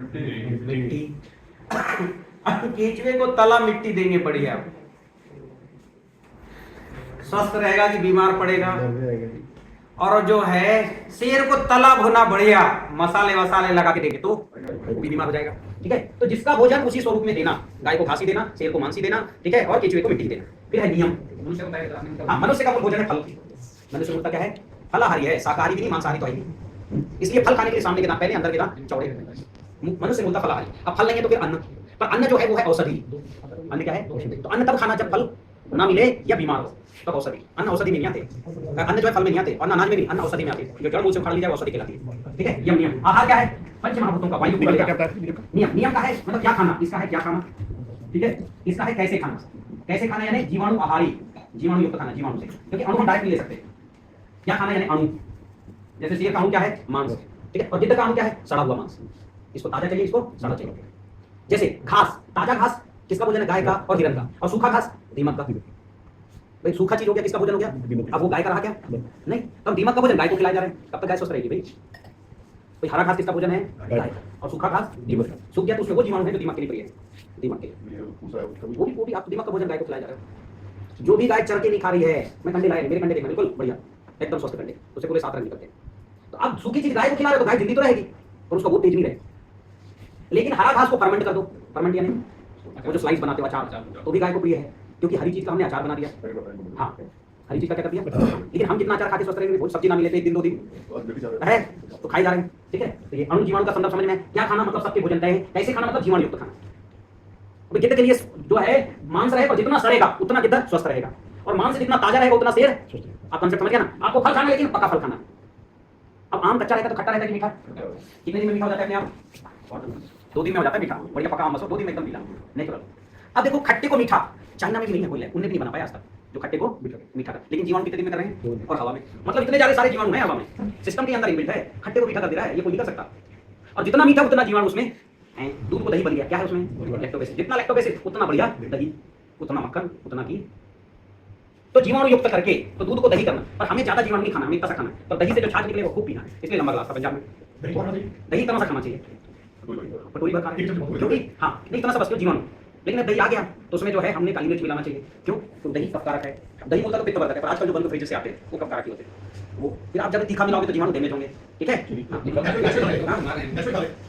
मिट्टी। केचुए को तला मिट्टी देंगे, बढ़िया स्वस्थ रहेगा कि बीमार पड़ेगा। और जो है शेर को तला भुना बढ़िया मसाले वसाले लगा के देंगे तो वो भी बीमार हो जाएगा। ठीक है, तो जिसका भोजन उसी स्वरूप में देना, गाय को घास ही देना, शेर को मांस ही देना, ठीक है, और केचुए को मिट्टी देना। फिर है नियम। हाँ, मनुष्य का भोजन है फल। मनुष्य मूलतः क्या है? फलाहारी है, शाकाहारी भी नहीं, मांसाहारी तो है नहीं। इसलिए फल खाने के लिए सामने के दांत पहले, अंदर के दांत चौड़े। मनुष्य मूलतः फलाहारी। अब फल लेंगे तो फिर अन्न, पर अन्न जो है वो है औषधि। अन्न क्या है? तो अन्न तब खाना जब फल ना मिले या बीमार हो, तब औषधि। अन्न औषधि में नहीं आते, अन्न जो है फल में नहीं आते, और अनाज में भी, अन्न औषधि में आते हैं। जो जड़ मूल से उखाड़ ली जाए औषधि कहलाती है। ठीक है, यम नियम। आहार क्या है? पंच महाभूतों का वायु नियम। नियम का है मतलब क्या खाना, इसका है क्या खाना। ठीक है, इसका है कैसे खाना। कैसे खाना यानी जीवाणु आहारी, जीवाणु युक्त खाना, जीवाणु से, क्योंकि अणु हम डायरेक्ट नहीं ले सकते। क्या खाना यानी अणु। जैसे शेर का अणु क्या है? मांस। ठीक है, और गिद्ध का अणु क्या है? सड़ा हुआ मांस। इसको ताजा चाहिए, इसको सड़ा चाहिए। जैसे घास, ताजा घास किसका भोजन है? गाय का और हिरन का। और सूखा घास दीमक का। भाई सूखा चीज हो गया, किसका भोजन हो गया? अब वो गाय का रहा क्या? नहीं, तब दीमक का भोजन गाय को खिलाया जा रहा है, कब तक गाय स्वस्थ रहेगी भाई? भाई हरा घास किसका भोजन है? गाय। और सूखा घास दीमक का। सूख गया तो उसमें वो जीवाणु है जो दीमक के लिए प्रिय है, दीमक के वो भी आप दीमक का भोजन गाय को खिलाया जा रहा है। जो भी गाय चर के नहीं खा रही है, मैं कंडे लाया, मेरे कंडे देखना बिल्कुल बढ़िया, एकदम स्वस्थ कंडे, उसे पूरे 7 रंग निकलते हैं। तो अब सूखी चीज गाय को खिला रहे हो तो गाय जिंदी तो रहेगी और उसका वो तेज नहीं रहे। लेकिन हरा घास को फर्मेंट कर दो, फर्मेंट यानी वो जो स्लाइस बनाते हो अचार, तो भी गाय को प्रिय है, क्योंकि हरी चीज का हमने अचार बना दिया। हाँ, हरी चीज का क्या कर दिया। लेकिन हम जितना अचार खाते स्वस्थ रहेंगे, बहुत सब्जी ना मिले तो 1 दिन 2 दिन है तो खाई जा रहे हैं। ठीक है, तो ये अणु जीवाणु का संदर्भ समझ में। क्या खाना मतलब सबके भोजन तय है, कैसे खाना मतलब जीवाणु युक्त खाना। अब गिद्ध के लिए जो है मांस रहेगा, जितना सड़ेगा उतना गिद्ध स्वस्थ रहेगा, और मांस जितना ताजा रहेगा उतना शेर। आप कंसेप्ट समझ गए ना। आपको फल खाना, लेकिन पक्का फल खाना। अब आम कच्चा रहता तो खट्टा रहता कि मीठा? कितने दिन में मीठा हो जाता है अपने आप? 2 दिन में हो जाता है मीठा, बढ़िया पका आम बस 2 दिन में एकदम मीठा नेचुरल। अब देखो खट्टे को मीठा चाइना में भी नहीं है कोई, उन्हें भी नहीं बना पाया आज तक जो खट्टे को मीठा कर, लेकिन जीवाणु कितने दिन में कर रहे हैं? और हवा में, मतलब इतने ज्यादा सारे जीवाणु हैं हवा में, सिस्टम के अंदर इनबिल्ट है, खट्टे को मीठा कर दे रहा है, ये कोई नहीं कर सकता। और जितना मीठा उतना जीवाणु उसमें है। दूध को दही बन गया, क्या है उसमें? लैक्टोबैसिल। जितना लैक्टोबैसिल उतना बढ़िया दही, उतना मक्खन, उतना घी। तो जीवाणु युक्त करके तो दूध को दही करना, पर हमें ज्यादा जीवाणु नहीं खाना, हमें इतना सा खाना, पर दही से जो छाछ निकले वो खूब पीना है। इसलिए लंबा गिलास पंजाब में दही इतना सा खाना चाहिए, कटोरी भर खाना, क्योंकि हाँ नहीं इतना सा बस जीवाणु। लेकिन दही आ गया तो उसमें जो है हमने काली मिर्च मिलाना चाहिए। क्यों? तो दही कफकारक है। दही होता तो पित्त वर्धक है, पर आजकल जो बंद फ्रिज से आते हैं वो कफकारक ही होते हैं। वो फिर आप जब तीखा मिलाओगे तो जीवाणु डैमेज होंगे। ठीक है,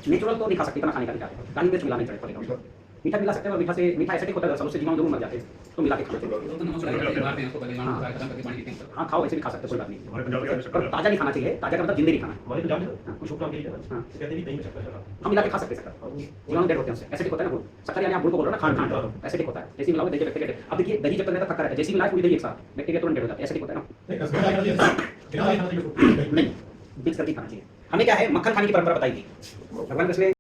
नेचुरल तो नहीं खा सकते, इतना खाने का नहीं चाहते, काली मिर्च मिलानी चाहिए। मीठा मिला सकते हैं, और मीठा एसिडिक होता है, उससे जीवाणु जरूर मर जाते हैं, तो मिला के खाना चाहिए। हाँ खाओ, ऐसे भी खा सकते हो, कोई बात नहीं, पर ताजा नहीं खाना चाहिए। ताजा का मतलब जिंदे नहीं खाना। हम मिला के खा सकते हैं, जीवाणु डेड होते हैं, एसिडिक होता है ना वो। शक्कर यानी आप गुड़ को बोल रहे हो ना, खान एसिडिक होता है। जैसे मिलाओगे दही बैक्टीरिया। अब देखिए दही जब तक रहता खट्टा रहता है, जैसे मिलाए पूरी दही एक साथ, बैक्टीरिया तुरंत डेड हो जाता है, एसिडिक होता है ना। नहीं मिक्स करके खाना चाहिए। हमें क्या है, मक्खन खाने की परंपरा बताई थी भगवान कृष्ण ने।